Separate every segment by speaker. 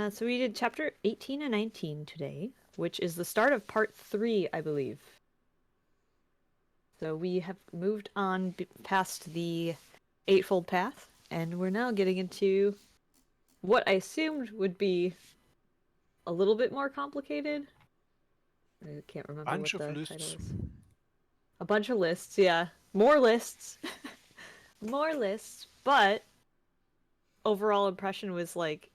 Speaker 1: So we did chapter 18 and 19 today, which is the start of part 3, I believe. So we have moved on past the Eightfold Path, and we're now getting into what I assumed would be a little bit more complicated. I can't remember
Speaker 2: Bunch
Speaker 1: what
Speaker 2: of
Speaker 1: the title
Speaker 2: lists.
Speaker 1: is. A bunch of lists, yeah. More lists. More lists, but overall impression was like,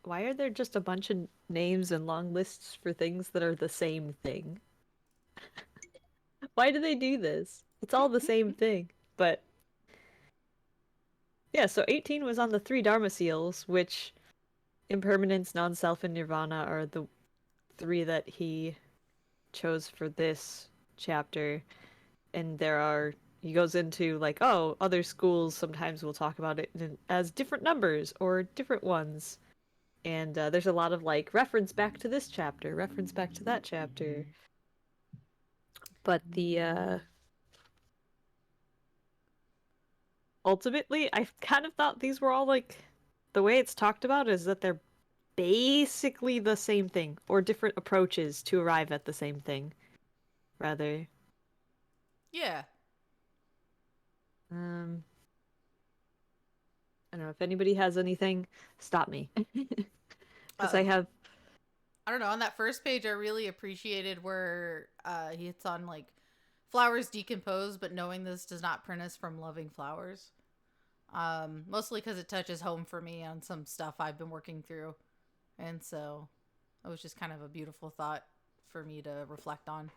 Speaker 1: why are there just a bunch of names and long lists for things that are the same thing? Why do they do this? It's all the same thing. But yeah, so 18 was on the three Dharma seals, which impermanence, non-self, and nirvana are the three that he chose for this chapter. And he goes into like, oh, other schools sometimes will talk about it as different numbers or different ones. And there's a lot of like reference back to this chapter, reference back to that chapter. But the ultimately, I kind of thought these were all like the way it's talked about is that they're basically the same thing or different approaches to arrive at the same thing, rather.
Speaker 3: Yeah.
Speaker 1: Um, I don't know if anybody has anything. Stop me, because I
Speaker 3: Um,
Speaker 1: have.
Speaker 3: I don't know. On that first page, I really appreciated where he hits on like flowers decompose, but knowing this does not prevent us from loving flowers. Mostly because it touches home for me on some stuff I've been working through, and so it was just kind of a beautiful thought for me to reflect on.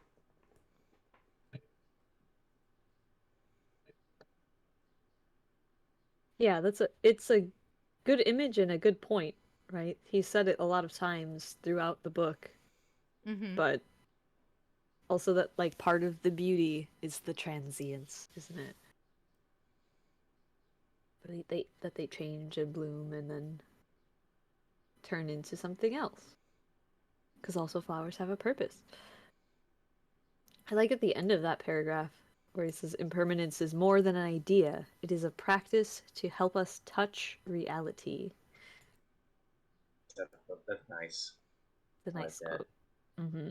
Speaker 1: Yeah, it's a good image and a good point, right? He said it a lot of times throughout the book,
Speaker 3: Mm-hmm.
Speaker 1: but also that like part of the beauty is the transience, isn't it? But they change and bloom and then turn into something else. Because also flowers have a purpose. I like at the end of that paragraph where he says impermanence is more than an idea. It is a practice to help us touch reality.
Speaker 4: That's nice.
Speaker 1: It's a
Speaker 4: I like
Speaker 1: nice
Speaker 4: that.
Speaker 1: quote. Mm-hmm.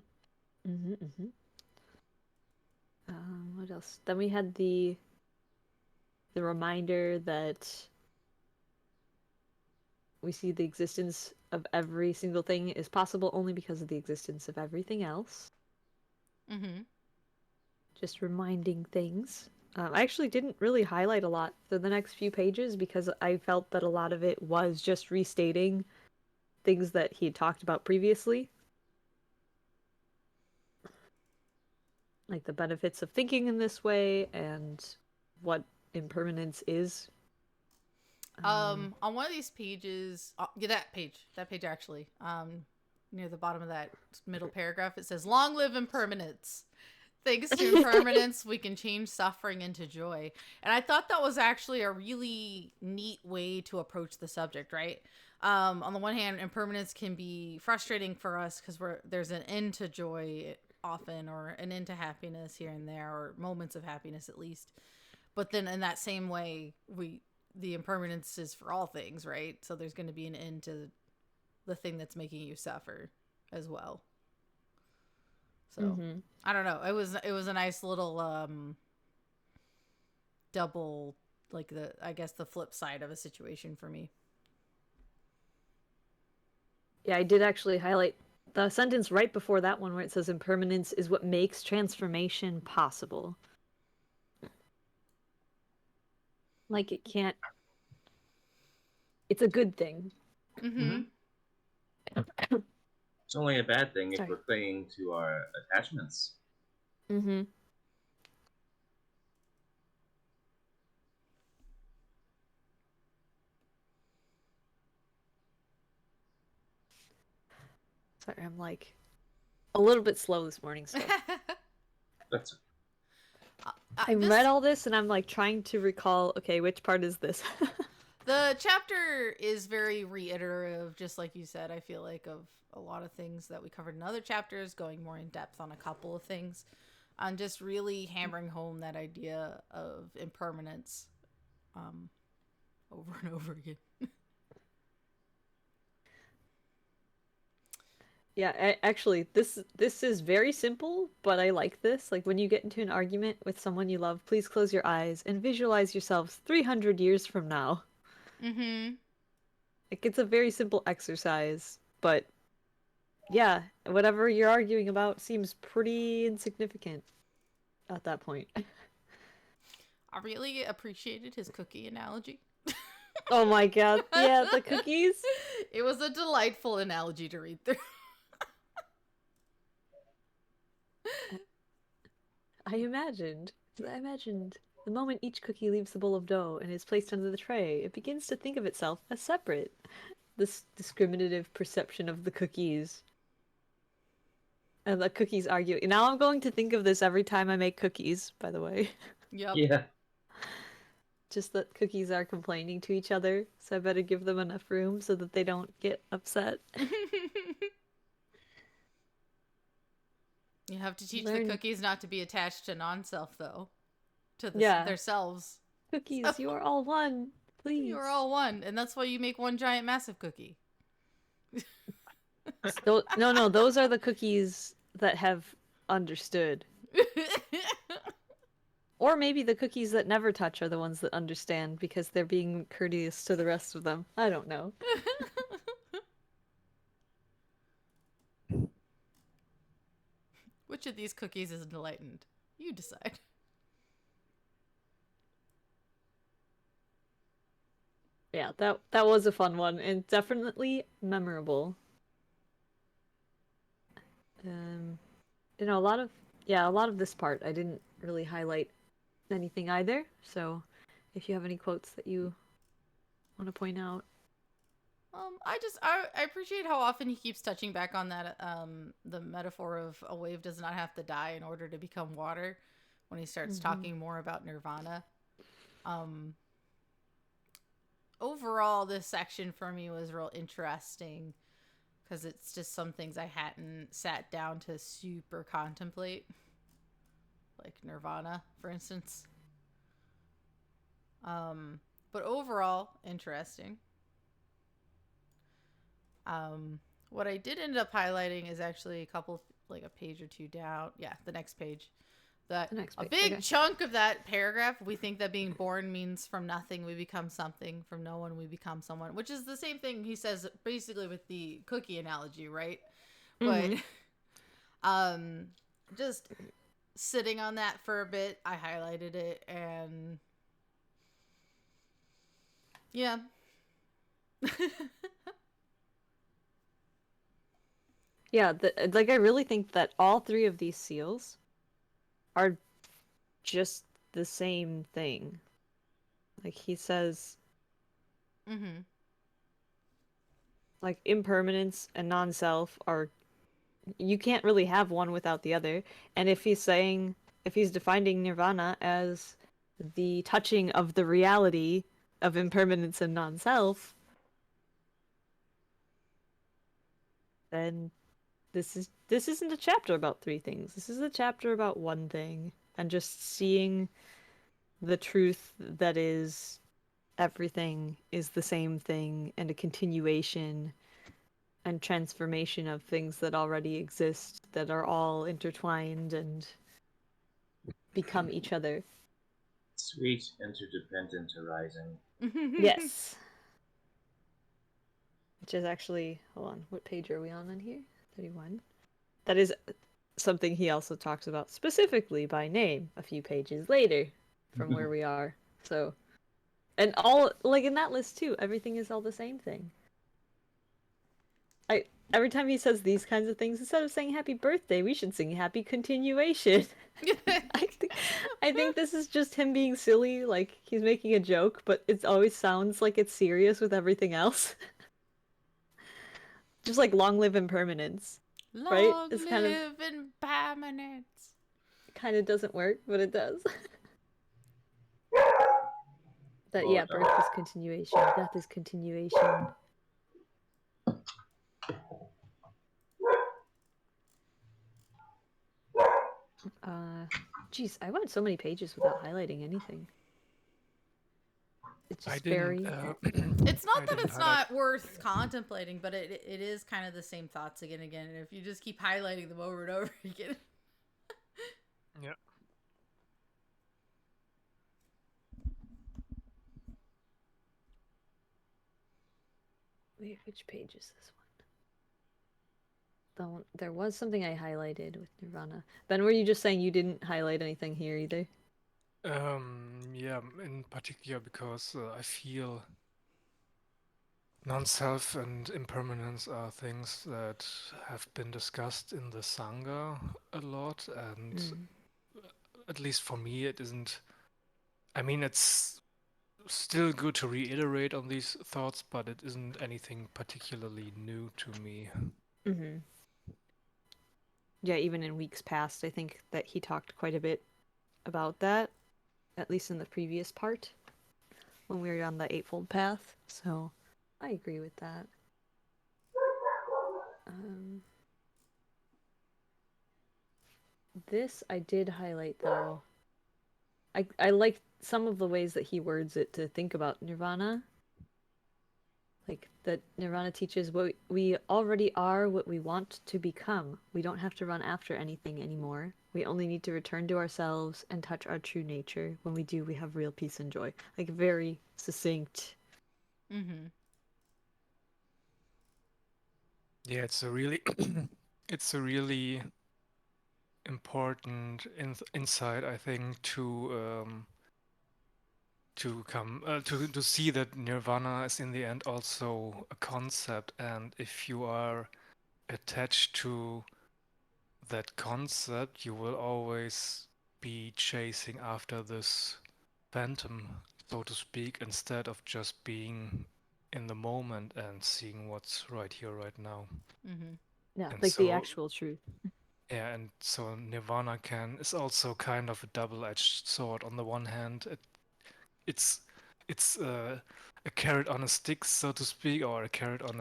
Speaker 1: Mm-hmm. Mm-hmm. What else? Then we had the reminder that we see the existence of every single thing is possible only because of the existence of everything else.
Speaker 3: Mm-hmm.
Speaker 1: Just reminding things. I actually didn't really highlight a lot for the next few pages because I felt that a lot of it was just restating things that he had talked about previously. Like the benefits of thinking in this way and what impermanence is.
Speaker 3: On one of these pages, yeah, that page actually, near the bottom of that middle paragraph, it says, "Long live impermanence. Thanks to impermanence, we can change suffering into joy." And I thought that was actually a really neat way to approach the subject, right? On the one hand, impermanence can be frustrating for us because there's an end to joy often, or an end to happiness here and there, or moments of happiness at least. But then in that same way, the impermanence is for all things, right? So there's going to be an end to the thing that's making you suffer as well. So
Speaker 1: Mm-hmm.
Speaker 3: I don't know. It was a nice little double, like, I guess the flip side of a situation for me.
Speaker 1: Yeah, I did actually highlight the sentence right before that one where it says impermanence is what makes transformation possible. Like it can't. It's a good thing.
Speaker 3: Mm-hmm.
Speaker 4: It's only a bad thing if
Speaker 1: Sorry.
Speaker 4: we're clinging to our attachments.
Speaker 1: Mm-hmm. Sorry, I'm like a little bit slow this morning still.
Speaker 4: That's
Speaker 1: I read all this and I'm like trying to recall, okay, which part is this?
Speaker 3: The chapter is very reiterative, just like you said, I feel like, of a lot of things that we covered in other chapters, going more in depth on a couple of things, and just really hammering home that idea of impermanence over and over again.
Speaker 1: Yeah, actually, this is very simple, but I like this. Like when you get into an argument with someone you love, please close your eyes and visualize yourselves 300 years from now.
Speaker 3: Mm-hmm.
Speaker 1: Like it's a very simple exercise, but yeah, whatever you're arguing about seems pretty insignificant at that point.
Speaker 3: I really appreciated his cookie analogy.
Speaker 1: Oh my god, yeah, the cookies.
Speaker 3: It was a delightful analogy to read through.
Speaker 1: I imagined the moment each cookie leaves the bowl of dough and is placed under the tray, it begins to think of itself as separate. This discriminative perception of the cookies. And the cookies argue. Now I'm going to think of this every time I make cookies, by the way.
Speaker 3: Yep.
Speaker 4: Yeah.
Speaker 1: Just that cookies are complaining to each other, so I better give them enough room so that they don't get upset.
Speaker 3: You have to teach the
Speaker 1: Learn.
Speaker 3: cookies not to be attached to non-self, though. To
Speaker 1: Yeah.
Speaker 3: their selves.
Speaker 1: Cookies, you are all one. Please.
Speaker 3: You're all one, and that's why you make one giant massive cookie.
Speaker 1: No, those are the cookies that have understood. Or maybe the cookies that never touch are the ones that understand because they're being courteous to the rest of them. I don't know.
Speaker 3: Which of these cookies is enlightened? You decide.
Speaker 1: Yeah, that was a fun one and definitely memorable. A lot of this part I didn't really highlight anything either. So, if you have any quotes that you want to point out.
Speaker 3: I appreciate how often he keeps touching back on that the metaphor of a wave does not have to die in order to become water when he starts talking more about nirvana. Overall, this section for me was real interesting because it's just some things I hadn't sat down to super contemplate, like nirvana, for instance. But overall, interesting. What I did end up highlighting is actually a couple, like a page or two down. Yeah, the next page. That a big chunk of that paragraph, we think that being born means from nothing we become something, from no one we become someone, which is the same thing he says basically with the cookie analogy, right?
Speaker 1: Mm-hmm.
Speaker 3: But just sitting on that for a bit, I highlighted it, and yeah.
Speaker 1: Yeah, like I really think that all three of these seals are just the same thing. Like he says, like impermanence and non-self are, you can't really have one without the other. And if he's defining nirvana as the touching of the reality of impermanence and non-self, then this isn't a chapter about three things. This is a chapter about one thing and just seeing the truth that is everything is the same thing and a continuation and transformation of things that already exist that are all intertwined and become each other.
Speaker 4: Sweet interdependent arising.
Speaker 1: Yes. Which is actually, hold on, what page are we on in here? 31. That is something he also talks about specifically by name a few pages later from where we are. So, and all, like in that list too, everything is all the same thing. Every time he says these kinds of things, instead of saying happy birthday, we should sing happy continuation. I think this is just him being silly, like he's making a joke, but it always sounds like it's serious with everything else. Just like long live impermanence. Right?
Speaker 3: Long
Speaker 1: It's
Speaker 3: live impermanence.
Speaker 1: Kind of doesn't work, but it does. That
Speaker 4: Oh,
Speaker 1: birth is continuation, death is continuation. Geez, I went so many pages without highlighting anything. It's
Speaker 2: I
Speaker 1: just
Speaker 2: didn't.
Speaker 1: very.
Speaker 3: It's not
Speaker 2: I
Speaker 3: that
Speaker 2: didn't
Speaker 3: it's
Speaker 2: highlight.
Speaker 3: not worth contemplating, but it is kind of the same thoughts again and again. And if you just keep highlighting them over and over again.
Speaker 2: Yeah.
Speaker 1: Wait, which page is this one? There was something I highlighted with Nirvana. Ben, were you just saying you didn't highlight anything here either?
Speaker 2: Yeah, in particular because I feel non-self and impermanence are things that have been discussed in the Sangha a lot, and
Speaker 1: Mm.
Speaker 2: at least for me, it isn't. I mean, it's still good to reiterate on these thoughts, but it isn't anything particularly new to me.
Speaker 1: Mm-hmm. Yeah, even in weeks past, I think that he talked quite a bit about that, at least in the previous part, when we were on the Eightfold Path. So, I agree with that. This I did highlight though. I like some of the ways that he words it to think about nirvana. Like that nirvana teaches what we already are, what we want to become. We don't have to run after anything anymore. We only need to return to ourselves and touch our true nature. When we do, we have real peace and joy. Like very succinct.
Speaker 3: Mm-hmm.
Speaker 2: Yeah, it's a really important insight, I think, to come to see that nirvana is in the end also a concept, and if you are attached to that concept, you will always be chasing after this phantom, so to speak, instead of just being in the moment and seeing what's right here, right now.
Speaker 3: Mm-hmm.
Speaker 1: Yeah,
Speaker 2: And
Speaker 1: like the
Speaker 2: so,
Speaker 1: actual truth.
Speaker 2: yeah, and so Nirvana is also kind of a double-edged sword. On the one hand, it's it's a carrot on a stick, so to speak, or a carrot on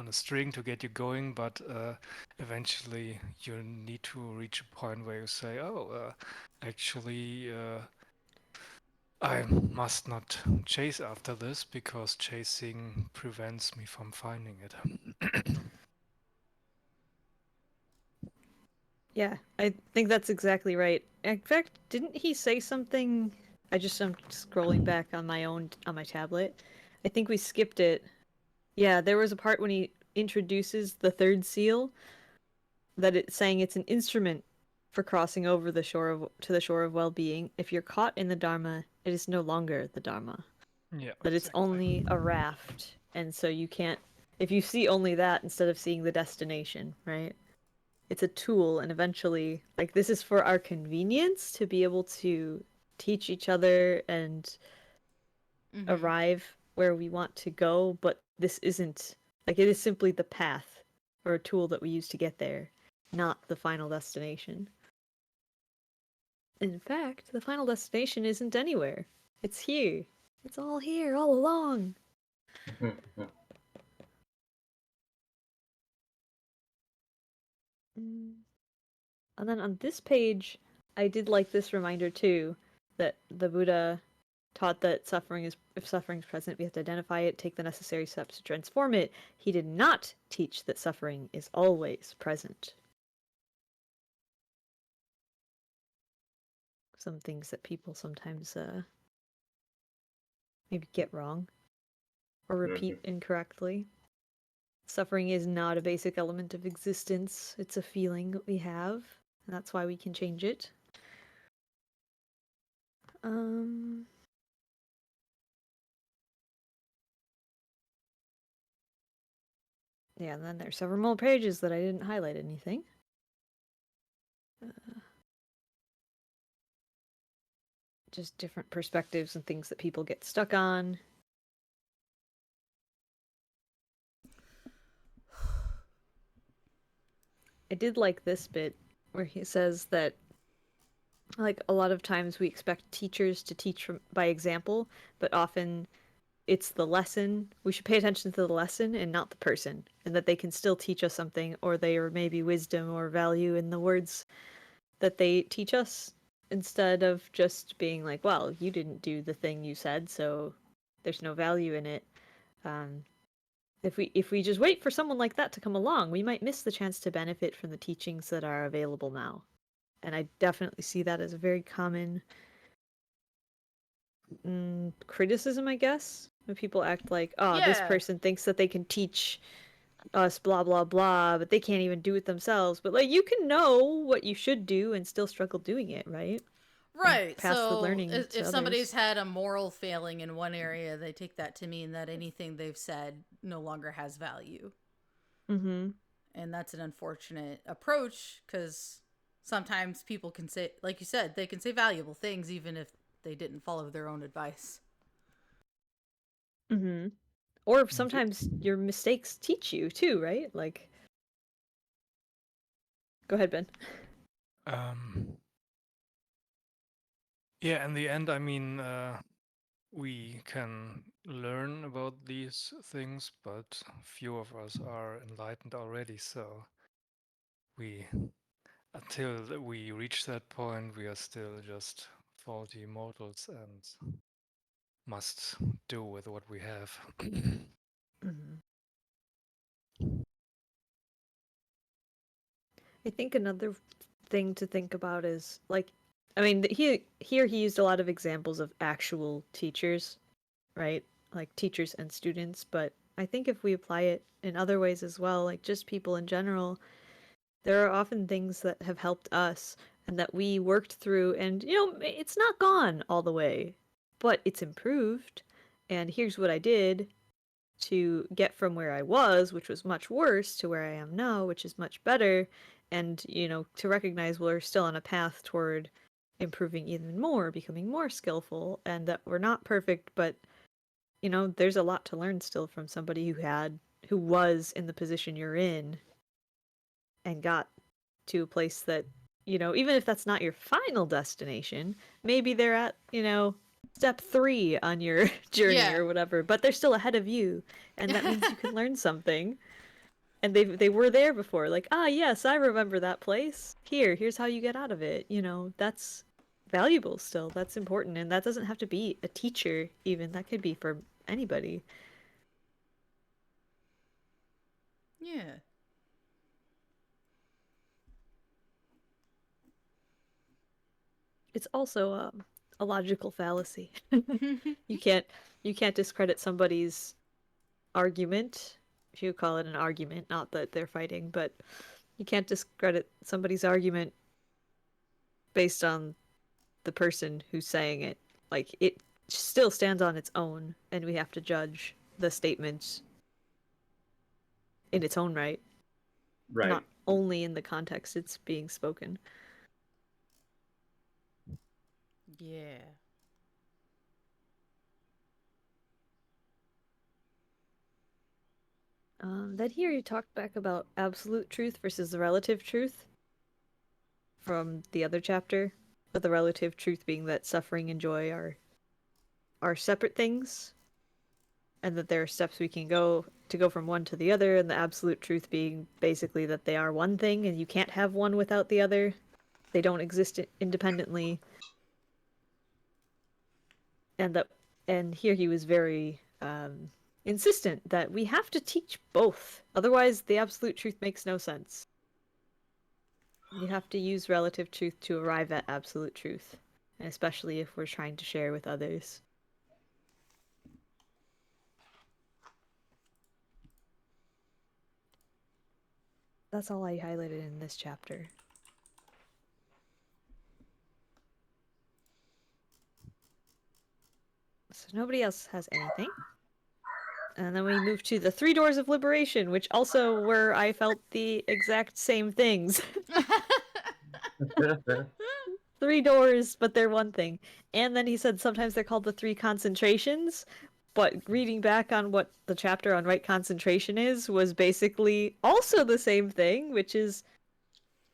Speaker 2: a string to get you going. But eventually, you need to reach a point where you say, "Oh, actually, I must not chase after this because chasing prevents me from finding it."
Speaker 1: Yeah, I think that's exactly right. In fact, didn't he say something? I'm scrolling back on my tablet. I think we skipped it. Yeah, there was a part when he introduces the third seal that it's saying it's an instrument for crossing over to the shore of well-being. If you're caught in the Dharma, it is no longer the Dharma.
Speaker 2: Yeah,
Speaker 1: That it's
Speaker 2: exactly.
Speaker 1: only a raft, and so you can't. If you see only that instead of seeing the destination, right? It's a tool, and eventually, like this is for our convenience to be able to teach each other and
Speaker 3: Mm-hmm.
Speaker 1: arrive where we want to go, but this isn't like it is simply the path or a tool that we use to get there, not the final destination. In fact, the final destination isn't anywhere. It's here. It's all here all along. Mm. And then on this page, I did like this reminder too that the Buddha taught that if suffering is present, we have to identify it, take the necessary steps to transform it. He did not teach that suffering is always present. Some things that people sometimes maybe get wrong or repeat incorrectly. Suffering is not a basic element of existence. It's a feeling that we have, and that's why we can change it. Um Yeah, and then there's several more pages that I didn't highlight anything. Just different perspectives and things that people get stuck on. I did like this bit where he says that like a lot of times we expect teachers to teach by example, but often it's the lesson. We should pay attention to the lesson and not the person, and that they can still teach us something, or there may be wisdom or value in the words that they teach us, instead of just being like, well, you didn't do the thing you said, so there's no value in it. If we just wait for someone like that to come along, we might miss the chance to benefit from the teachings that are available now. And I definitely see that as a very common criticism, I guess, when people act like, oh, this
Speaker 3: Yeah.
Speaker 1: person thinks that they can teach us blah blah blah, but they can't even do it themselves. But like, you can know what you should do and still struggle doing it, right?
Speaker 3: Right.
Speaker 1: Pass the
Speaker 3: So
Speaker 1: learning to
Speaker 3: if somebody's
Speaker 1: others.
Speaker 3: had a moral failing in one area, they take that to mean that anything they've said no longer has value.
Speaker 1: Mm-hmm.
Speaker 3: And that's an unfortunate approach because sometimes people can say, like you said, they can say valuable things even if they didn't follow their own advice.
Speaker 1: Mm-hmm. Or sometimes your mistakes teach you too, right? Like, go ahead, Ben.
Speaker 2: Yeah, in the end, I mean, we can learn about these things, but few of us are enlightened already. So we, until we reach that point, we are still just faulty mortals and must do with what we have.
Speaker 1: Mm-hmm. I think another thing to think about is like, I mean, he used a lot of examples of actual teachers, right? Like teachers and students, but I think if we apply it in other ways as well, like just people in general, there are often things that have helped us and that we worked through, and it's not gone all the way, but it's improved. And here's what I did to get from where I was, which was much worse, to where I am now, which is much better. And, to recognize we're still on a path toward improving even more, becoming more skillful, and that we're not perfect, but, there's a lot to learn still from somebody who was in the position you're in and got to a place that, even if that's not your final destination, maybe they're at, step 3 on your journey
Speaker 3: Yeah.
Speaker 1: or whatever, but they're still ahead of you, and that means you can learn something. And they were there before, like, yes, I remember that place. Here's how you get out of it. That's valuable still. That's important, and that doesn't have to be a teacher even. That could be for anybody.
Speaker 3: Yeah.
Speaker 1: It's also a logical fallacy. You can't you can't discredit somebody's argument, if you call it an argument, not that they're fighting, but you can't discredit somebody's argument based on the person who's saying it. Like, it still stands on its own, and we have to judge the statement in its own right,
Speaker 4: Right.
Speaker 1: not only in the context it's being spoken.
Speaker 3: Yeah.
Speaker 1: Then here you talked back about absolute truth versus the relative truth from the other chapter, but the relative truth being that suffering and joy are separate things, and that there are steps we can go to go from one to the other, and the absolute truth being basically that they are one thing and you can't have one without the other. They don't exist independently. And here he was very insistent that we have to teach both. Otherwise, the absolute truth makes no sense. You have to use relative truth to arrive at absolute truth, and especially if we're trying to share with others. That's all I highlighted in this chapter. So nobody else has anything. And then we move to the 3 doors of liberation, which also where I felt the exact same things. 3 doors, but they're one thing. And then he said sometimes they're called the 3 concentrations. But reading back on what the chapter on right concentration is was basically also the same thing, which is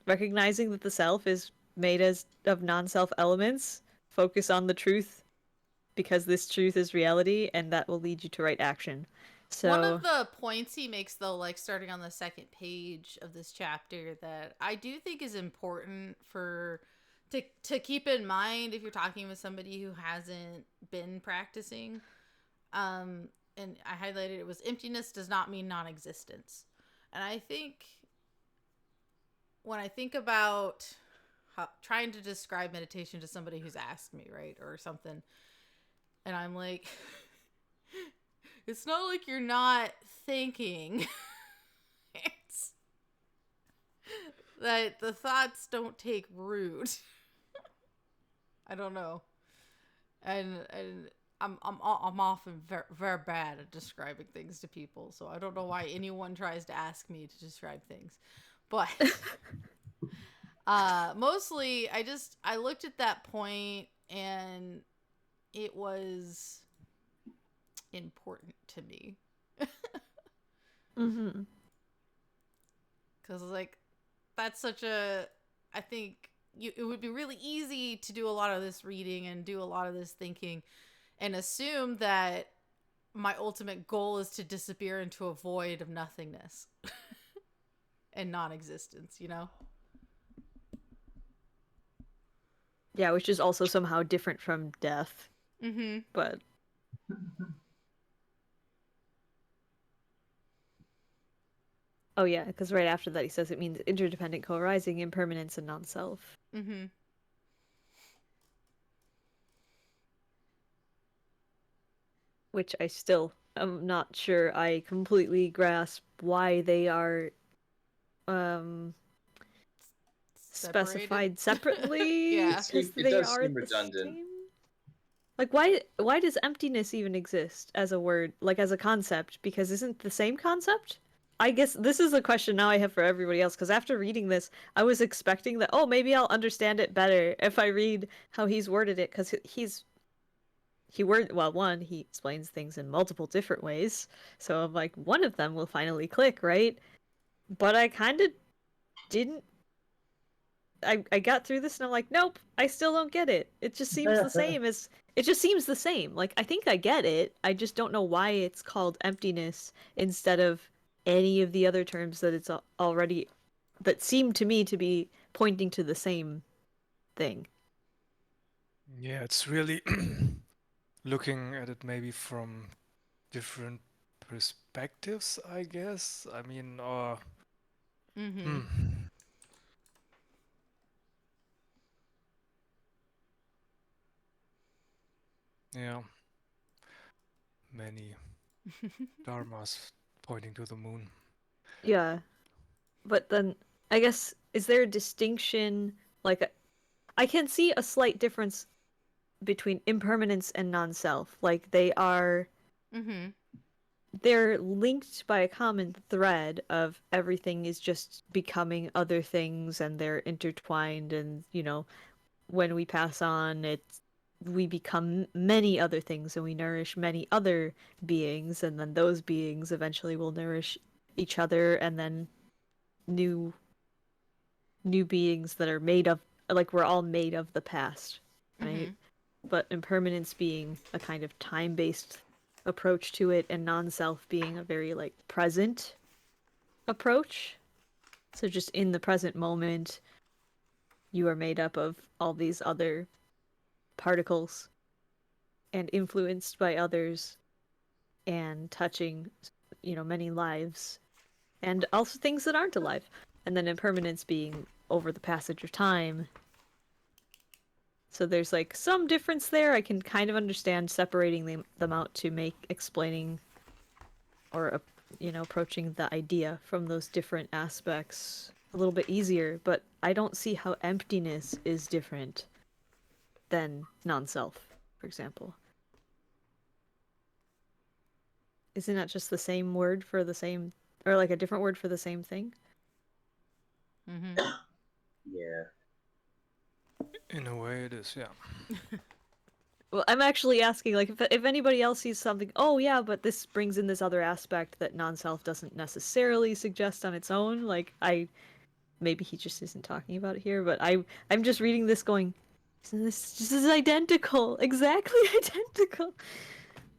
Speaker 1: recognizing that the self is made of non-self elements. Focus on the truth because this truth is reality, and that will lead you to right action.
Speaker 3: One
Speaker 1: So
Speaker 3: of the points he makes, though, like starting on the second page of this chapter, that I do think is important for to keep in mind if you're talking with somebody who hasn't been practicing, and I highlighted it was emptiness does not mean non-existence. And I think when I think about trying to describe meditation to somebody who's asked me, right, or something, and I'm like, it's not like you're not thinking. It's that the thoughts don't take root. I don't know, and I'm often very, very bad at describing things to people, so I don't know why anyone tries to ask me to describe things, but mostly I looked at that point and it was important to me.
Speaker 1: Mm-hmm.
Speaker 3: Because like that's such a, I think it would be really easy to do a lot of this reading and do a lot of this thinking and assume that my ultimate goal is to disappear into a void of nothingness and non-existence, you know?
Speaker 1: Yeah, which is also somehow different from death.
Speaker 3: Mm-hmm.
Speaker 1: But oh yeah, because right after that he says it means interdependent co-arising, impermanence, and non-self.
Speaker 3: Mm-hmm.
Speaker 1: Which I still am not sure I completely grasp why they are specified separately.
Speaker 3: Yeah.
Speaker 1: Because
Speaker 4: It
Speaker 1: they
Speaker 4: does
Speaker 1: are
Speaker 4: seem
Speaker 1: the
Speaker 4: redundant.
Speaker 1: same. Like why does emptiness even exist as a word, like as a concept? Because isn't the same concept? I guess this is a question now I have for everybody else, because after reading this, I was expecting that, oh, maybe I'll understand it better if I read how he's worded it, because one, he explains things in multiple different ways, so I'm like, one of them will finally click, right? But I kind of didn't. I got through this and I'm like, nope, I still don't get it. It just seems the same as it just seems the same. Like, I think I get it. I just don't know why it's called emptiness instead of any of the other terms that it's already that seem to me to be pointing to the same thing.
Speaker 2: Yeah, it's really looking at it maybe from different perspectives, I guess. I mean, or
Speaker 3: Mm-hmm.
Speaker 2: yeah, many dharmas pointing to the moon.
Speaker 1: Yeah. But then I guess is there a distinction, like I can see a slight difference between impermanence and non-self. Like
Speaker 3: Mm-hmm.
Speaker 1: they're linked by a common thread of everything is just becoming other things and they're intertwined, and when we pass on, we become many other things and we nourish many other beings, and then those beings eventually will nourish each other, and then new beings that are made of, like, we're all made of the past, right?
Speaker 3: Mm-hmm.
Speaker 1: But impermanence being a kind of time-based approach to it, and non-self being a very like present approach. So just in the present moment, you are made up of all these other particles and influenced by others and touching, many lives and also things that aren't alive. And then impermanence being over the passage of time. So there's like some difference there. I can kind of understand separating them out to make explaining or approaching the idea from those different aspects a little bit easier, but I don't see how emptiness is different than non-self, for example. Isn't that just the same word for the same, or like a different word for the same thing?
Speaker 3: Mm-hmm.
Speaker 4: Yeah.
Speaker 2: In a way, it is, yeah.
Speaker 1: Well, I'm actually asking, like, if anybody else sees something, oh yeah, but this brings in this other aspect that non-self doesn't necessarily suggest on its own. Like, maybe he just isn't talking about it here, but I'm just reading this going, this is identical, exactly identical.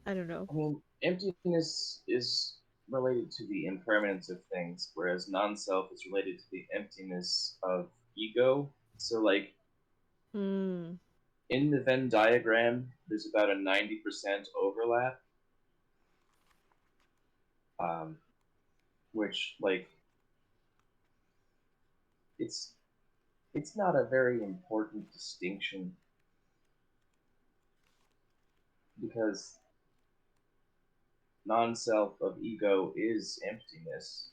Speaker 1: I don't know.
Speaker 4: I mean, emptiness is related to the impermanence of things, whereas non-self is related to the emptiness of ego. So, like,
Speaker 1: Hmm.
Speaker 4: In the Venn diagram, there's about a 90% overlap, which, like, it's not a very important distinction because non-self of ego is emptiness,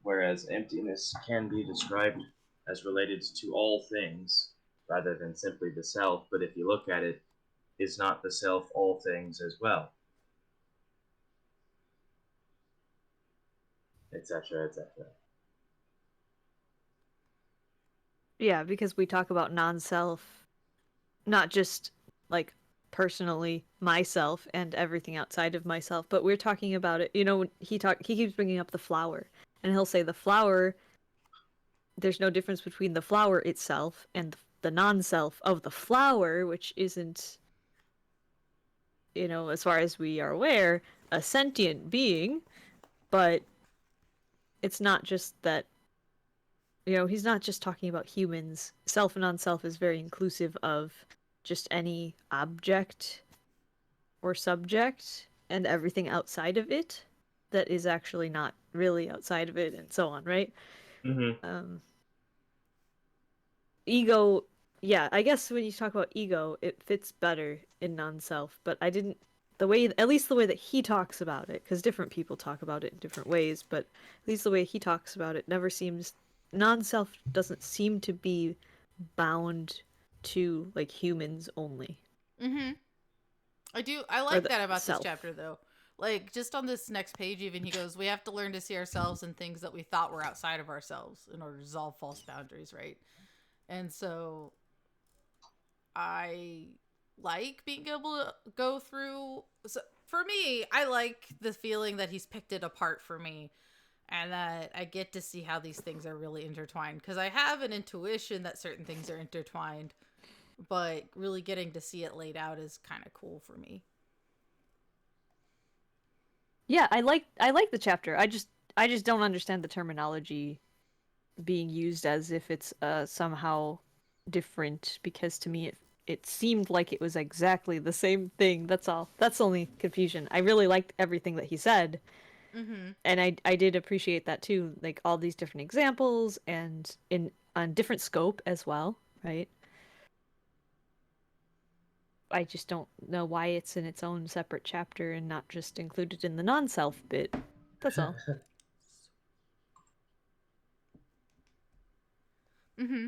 Speaker 4: whereas emptiness can be described as related to all things rather than simply the self, but if you look at it, is not the self all things as well, etc., etc.
Speaker 1: Yeah, because we talk about non-self, not just like personally myself and everything outside of myself, but we're talking about it. He keeps bringing up the flower, and he'll say the flower. There's no difference between the flower itself and the non-self of the flower, which isn't, as far as we are aware, a sentient being. But it's not just that. He's not just talking about humans. Self and non-self is very inclusive of just any object or subject and everything outside of it that is actually not really outside of it, and so on, right?
Speaker 4: Mm-hmm.
Speaker 1: Ego, yeah, I guess when you talk about ego, it fits better in non-self, but I didn't at least the way that he talks about it, because different people talk about it in different ways, but at least the way he talks about it never seems non-self doesn't seem to be bound to like humans only.
Speaker 3: Mm-hmm. I
Speaker 1: Or
Speaker 3: like
Speaker 1: the
Speaker 3: that about this
Speaker 1: self.
Speaker 3: chapter though. Like just on this next page even he goes, we have to learn to see ourselves in things that we thought were outside of ourselves in order to dissolve false boundaries, right? And so I like being able to go through. So for me, I like the feeling that he's picked it apart for me and that I get to see how these things are really intertwined because I have an intuition that certain things are intertwined, but really getting to see it laid out is kind of cool for me.
Speaker 1: Yeah, I like the chapter. I just don't understand the terminology being used as if it's somehow different, because to me it seemed like it was exactly the same thing. That's all. That's the only confusion. I really liked everything that he said,
Speaker 3: Mm-hmm.
Speaker 1: and I did appreciate that too, like all these different examples and in on different scope as well, right? I just don't know why it's in its own separate chapter and not just included in the non-self bit. That's all.
Speaker 3: Mm-hmm.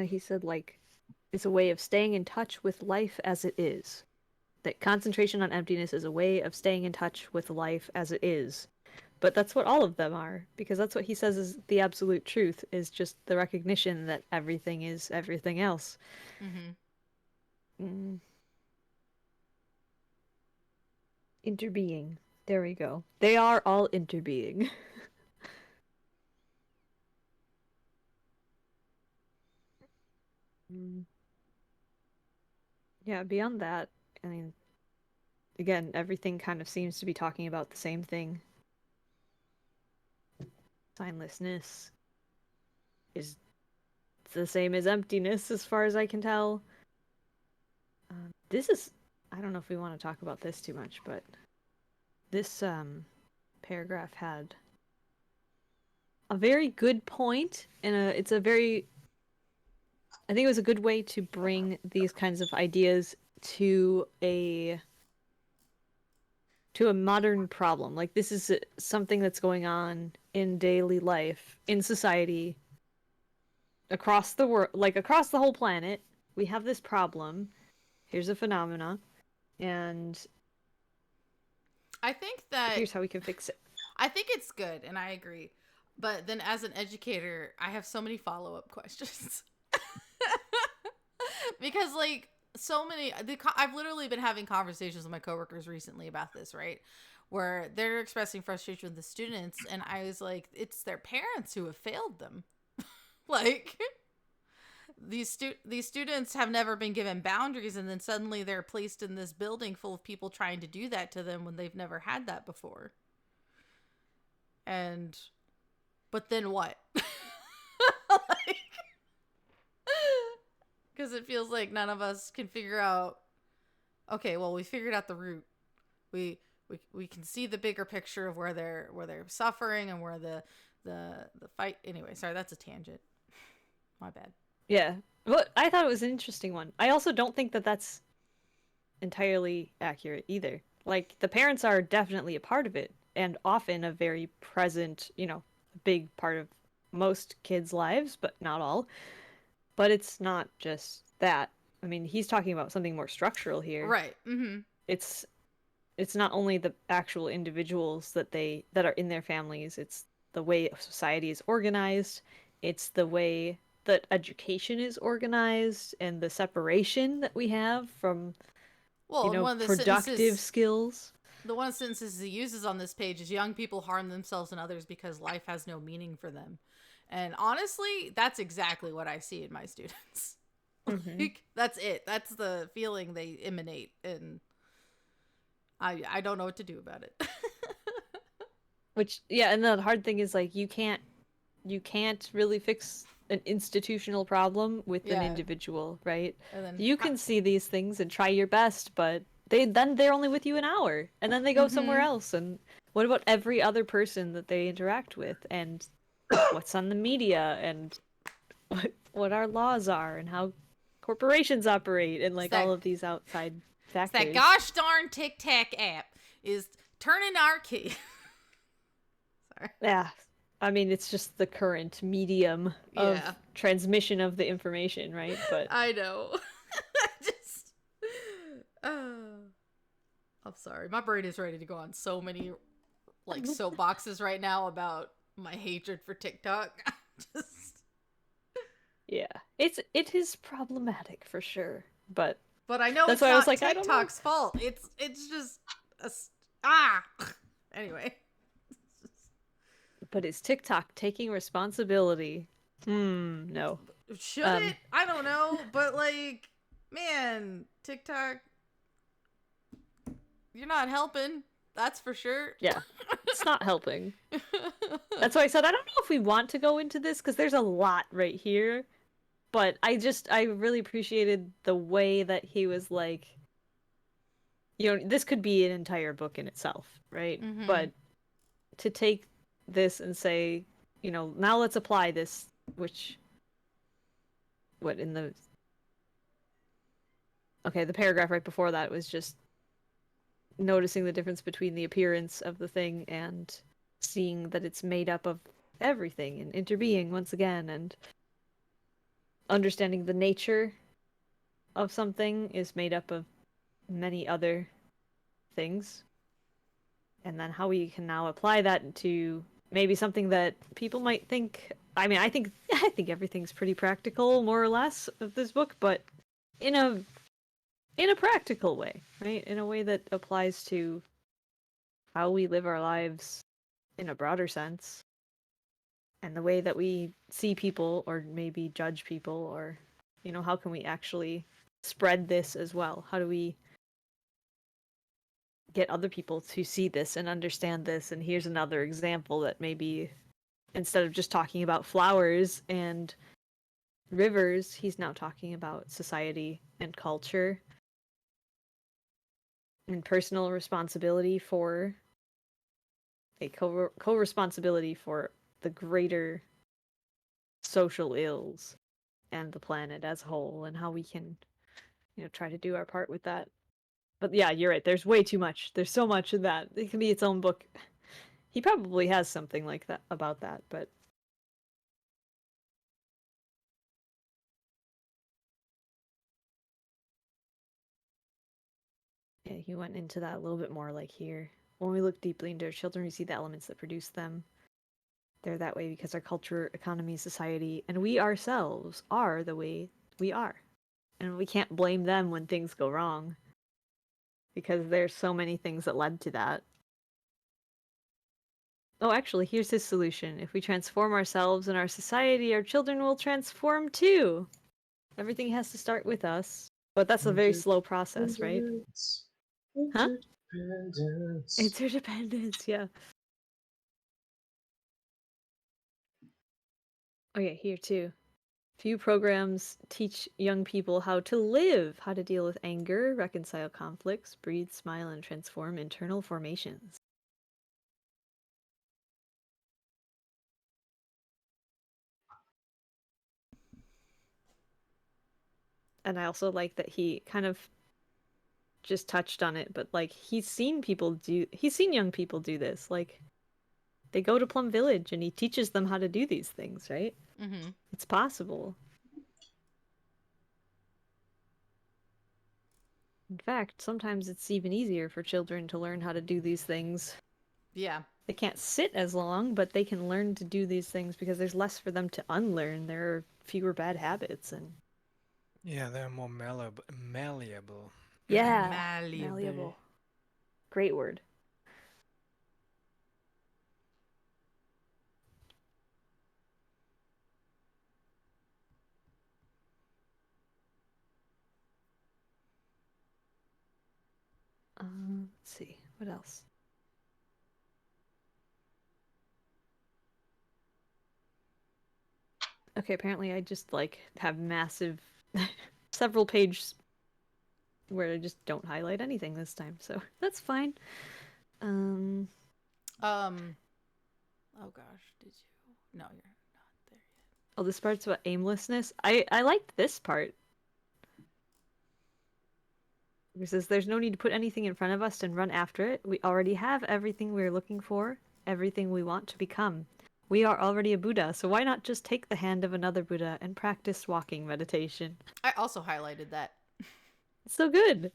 Speaker 1: He said like it's a way of staying in touch with life as it is. That concentration on emptiness is a way of staying in touch with life as it is. But that's what all of them are, because that's what he says is the absolute truth, is just the recognition that everything is everything else.
Speaker 3: Mm-hmm.
Speaker 1: Mm. Interbeing. There we go. They are all interbeing. Mm. Yeah, beyond that, I mean, again, everything kind of seems to be talking about the same thing. Signlessness is the same as emptiness, as far as I can tell. This is. I don't know if we want to talk about this too much, but this paragraph had a very good point, and it's a very. I think it was a good way to bring these kinds of ideas to a modern problem. Like this is something that's going on in daily life, in society, across the world, like across the whole planet. We have this problem. Here's a phenomena, and
Speaker 3: I think that
Speaker 1: here's how we can fix it.
Speaker 3: I think it's good, and I agree. But then, as an educator, I have so many follow-up questions because, like, I've literally been having conversations with my coworkers recently about this, right? Where they're expressing frustration with the students, and I was like, it's their parents who have failed them. Like, these students have never been given boundaries, and then suddenly they're placed in this building full of people trying to do that to them when they've never had that before. And but then what? Like, because it feels like none of us can figure out. Okay, well, we figured out the root. We can see the bigger picture of where they're suffering and where the fight. Anyway, sorry, that's a tangent. My bad.
Speaker 1: Yeah. Well, I thought it was an interesting one. I also don't think that that's entirely accurate either. Like, the parents are definitely a part of it, and often a very present, big part of most kids' lives, but not all. But it's not just that. I mean, he's talking about something more structural here.
Speaker 3: Right. Mm-hmm.
Speaker 1: It's not only the actual individuals that are in their families, it's the way society is organized, it's the way that education is organized, and the separation that we have from
Speaker 3: Well, one of the
Speaker 1: productive skills.
Speaker 3: The one of the sentences he uses on this page is young people harm themselves and others because life has no meaning for them. And honestly, that's exactly what I see in my students.
Speaker 1: Mm-hmm.
Speaker 3: Like, that's it. That's the feeling they emanate, and I don't know what to do about it.
Speaker 1: Which, yeah, and the hard thing is, like, you can't really fix an institutional problem with an individual, right?
Speaker 3: And then
Speaker 1: You can see these things and try your best, but they're only with you an hour, and then they go somewhere else. And what about every other person that they interact with, and what's on the media, and what our laws are, and how corporations operate, and like all of these outside factors.
Speaker 3: That gosh darn Tic Tac app is turning our key. Sorry.
Speaker 1: Yeah. I mean, it's just the current medium of transmission of the information, right? But
Speaker 3: I know. Just, I'm sorry. My brain is ready to go on so many, like, soapboxes right now about my hatred for TikTok. Just,
Speaker 1: yeah, it is problematic for sure. But
Speaker 3: I know
Speaker 1: that's
Speaker 3: it's
Speaker 1: why
Speaker 3: not
Speaker 1: I was like,
Speaker 3: TikTok's fault. It's just anyway.
Speaker 1: But is TikTok taking responsibility? No.
Speaker 3: Should it? I don't know. But, like, man, TikTok, you're not helping. That's for sure.
Speaker 1: Yeah, it's not helping. That's why I said I don't know if we want to go into this, because there's a lot right here. But I really appreciated the way that he was like, this could be an entire book in itself, right?
Speaker 3: Mm-hmm.
Speaker 1: But to take this and say, now let's apply this, which the paragraph right before that was just noticing the difference between the appearance of the thing and seeing that it's made up of everything and interbeing once again, and understanding the nature of something is made up of many other things, and then how we can now apply that to maybe something that people might think. I mean, I think everything's pretty practical, more or less, of this book, but in a practical way, right? In a way that applies to how we live our lives in a broader sense, and the way that we see people, or maybe judge people, or how can we actually spread this as well? How do we get other people to see this and understand this? And here's another example that maybe instead of just talking about flowers and rivers, he's now talking about society and culture and personal responsibility for a co-responsibility for the greater social ills and the planet as a whole, and how we can try to do our part with that. But yeah, you're right, there's way too much. There's so much in that. It can be its own book. He probably has something like that about that, but yeah, he went into that a little bit more, like here. When we look deeply into our children, we see the elements that produce them. They're that way because our culture, economy, society, and we ourselves are the way we are. And we can't blame them when things go wrong, because there's so many things that led to that. Oh, actually, here's his solution. If we transform ourselves and our society, our children will transform too. Everything has to start with us. But that's a very slow process, right? Huh?
Speaker 4: Interdependence.
Speaker 1: Interdependence, yeah. Okay, here too. Few programs teach young people how to live, how to deal with anger, reconcile conflicts, breathe, smile, and transform internal formations. And I also like that he kind of just touched on it, but like he's seen young people do this. Like they go to Plum Village and he teaches them how to do these things, right?
Speaker 3: Mm-hmm.
Speaker 1: It's possible. In fact, sometimes it's even easier for children to learn how to do these things.
Speaker 3: Yeah.
Speaker 1: They can't sit as long, but they can learn to do these things because there's less for them to unlearn. There are fewer bad habits and
Speaker 2: Yeah, they're more malleable.
Speaker 1: yeah,
Speaker 3: Malleable.
Speaker 1: malleable. Great word. Let's see. What else? Okay, apparently I just like have massive several pages where I just don't highlight anything this time, so that's fine. Um
Speaker 3: Oh gosh, did you? No, you're not there yet.
Speaker 1: oh, this part's about aimlessness. I liked this part. It says there's no need to put anything in front of us and run after it. We already have everything we're looking for, everything we want to become. We are already a Buddha, so why not just take the hand of another Buddha and practice walking meditation?
Speaker 3: I also highlighted that.
Speaker 1: It's so good.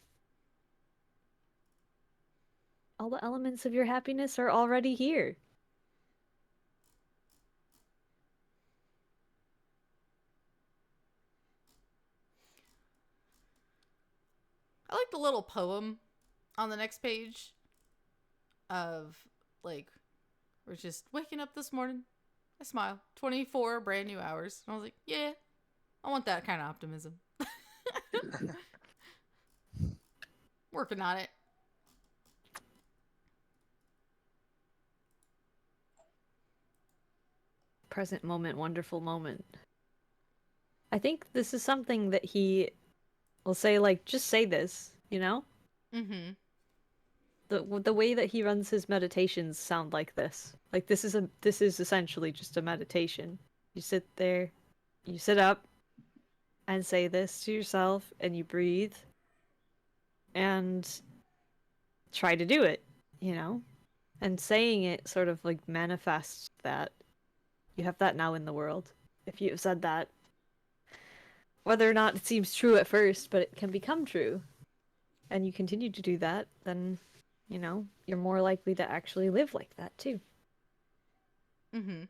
Speaker 1: All the elements of your happiness are already here.
Speaker 3: I like the little poem on the next page of like we're just waking up this morning. I smile. 24 brand new hours. And I was like, yeah, I want that kind of optimism. Working on it.
Speaker 1: Present moment, wonderful moment. I think this is something that he will say, like, just say this, you know?
Speaker 3: Mm-hmm.
Speaker 1: The way that he runs his meditations sound like this. Like this is essentially just a meditation. You sit there, you sit up and say this to yourself and you breathe and try to do it, you know? And saying it sort of like manifests that you have that now in the world. If you have said that, whether or not it seems true at first, but it can become true, and you continue to do that, then, you know, you're more likely to actually live like that too.
Speaker 3: Mm-hmm.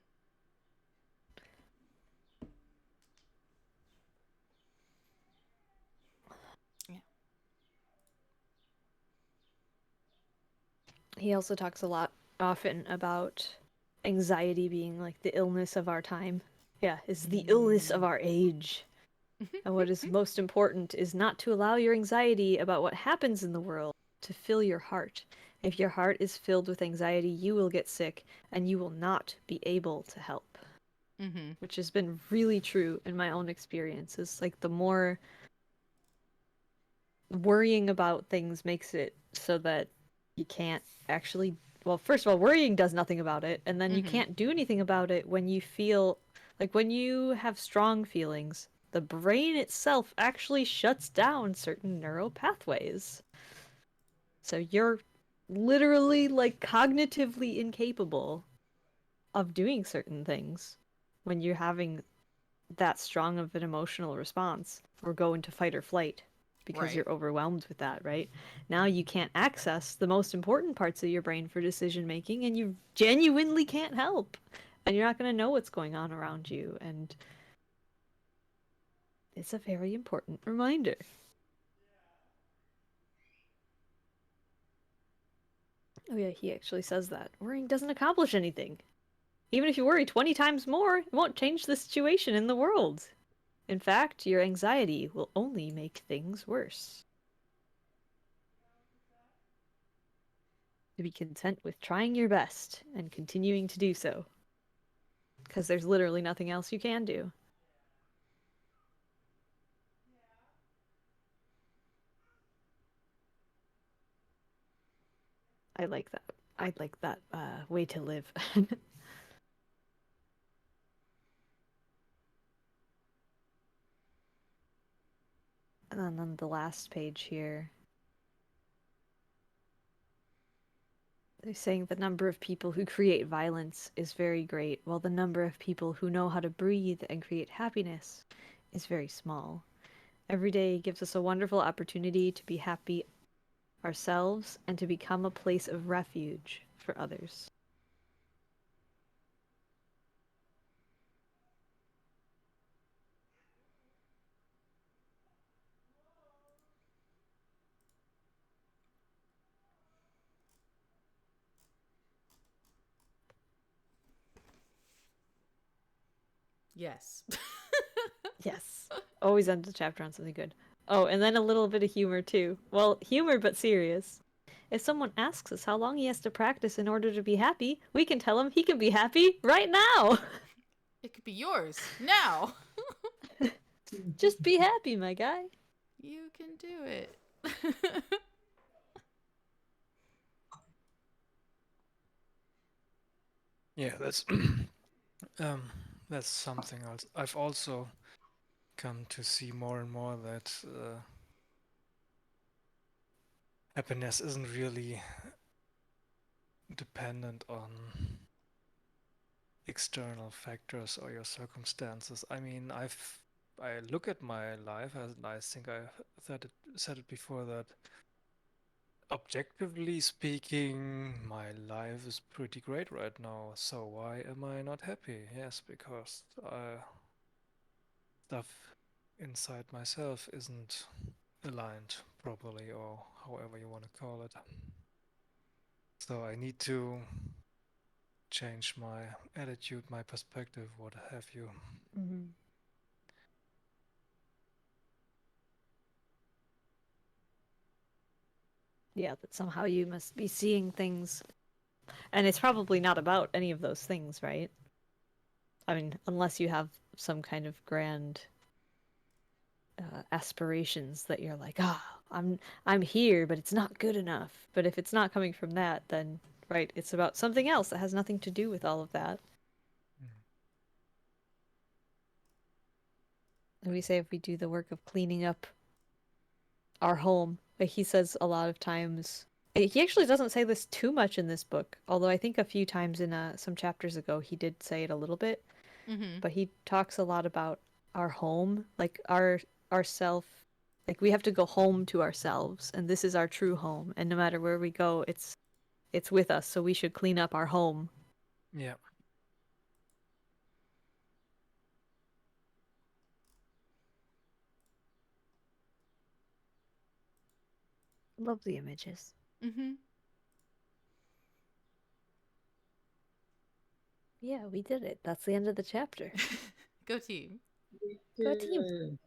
Speaker 3: Yeah.
Speaker 1: He also talks a lot often about anxiety being like the illness of our time. Yeah, is the illness of our age. And what is most important is not to allow your anxiety about what happens in the world to fill your heart. If your heart is filled with anxiety, you will get sick and you will not be able to help.
Speaker 3: Mm-hmm.
Speaker 1: Which has been really true in my own experiences. Like the more worrying about things makes it so that you can't actually, well, first of all, worrying does nothing about it, and then you
Speaker 3: Mm-hmm.
Speaker 1: can't do anything about it when you feel like when you have strong feelings, the brain itself actually shuts down certain neural pathways. So you're literally like cognitively incapable of doing certain things when you're having that strong of an emotional response or go into fight or flight because
Speaker 3: Right.
Speaker 1: you're overwhelmed with that, right? Now you can't access the most important parts of your brain for decision making and you genuinely can't help. And you're not going to know what's going on around you. And it's a very important reminder. Oh, yeah, he actually says that. Worrying doesn't accomplish anything. Even if you worry 20 times more, it won't change the situation in the world. In fact, your anxiety will only make things worse. To be content with trying your best and continuing to do so. Because there's literally nothing else you can do. I like that. I like that way to live. And then on the last page here, they're saying the number of people who create violence is very great, while the number of people who know how to breathe and create happiness is very small. Every day gives us a wonderful opportunity to be happy ourselves and to become a place of refuge for others.
Speaker 3: Yes.
Speaker 1: Yes. Always end the chapter on something good. Oh, and then a little bit of humor too. Well, humor but serious. If someone asks us how long he has to practice in order to be happy, we can tell him he can be happy right now.
Speaker 3: It could be yours now.
Speaker 1: Just be happy, my guy.
Speaker 3: You can do it.
Speaker 2: Yeah, that's something else. I've also come to see more and more that happiness isn't really dependent on external factors or your circumstances. I mean, I look at my life, and I think I said it before, that objectively speaking, my life is pretty great right now. So why am I not happy? Yes, because stuff inside myself isn't aligned properly, or however you want to call it. So I need to change my attitude, my perspective, what have you.
Speaker 1: Mm-hmm. Yeah, that somehow you must be seeing things. And it's probably not about any of those things, right? I mean, unless you have some kind of grand aspirations that you're like, I'm here, but it's not good enough. But if it's not coming from that, then right, it's about something else that has nothing to do with all of that. And we say if we do the work of cleaning up our home, like he says a lot of times. He actually doesn't say this too much in this book, although I think a few times in some chapters ago he did say it a little bit.
Speaker 3: Mm-hmm.
Speaker 1: But he talks a lot about our home, like our self, like we have to go home to ourselves, and this is our true home, and no matter where we go, it's with us, so we should clean up our home.
Speaker 2: Yeah.
Speaker 1: Lovely images.
Speaker 3: Mm-hmm.
Speaker 1: Yeah, we did it. That's the end of the chapter.
Speaker 3: Go team.
Speaker 1: Go team.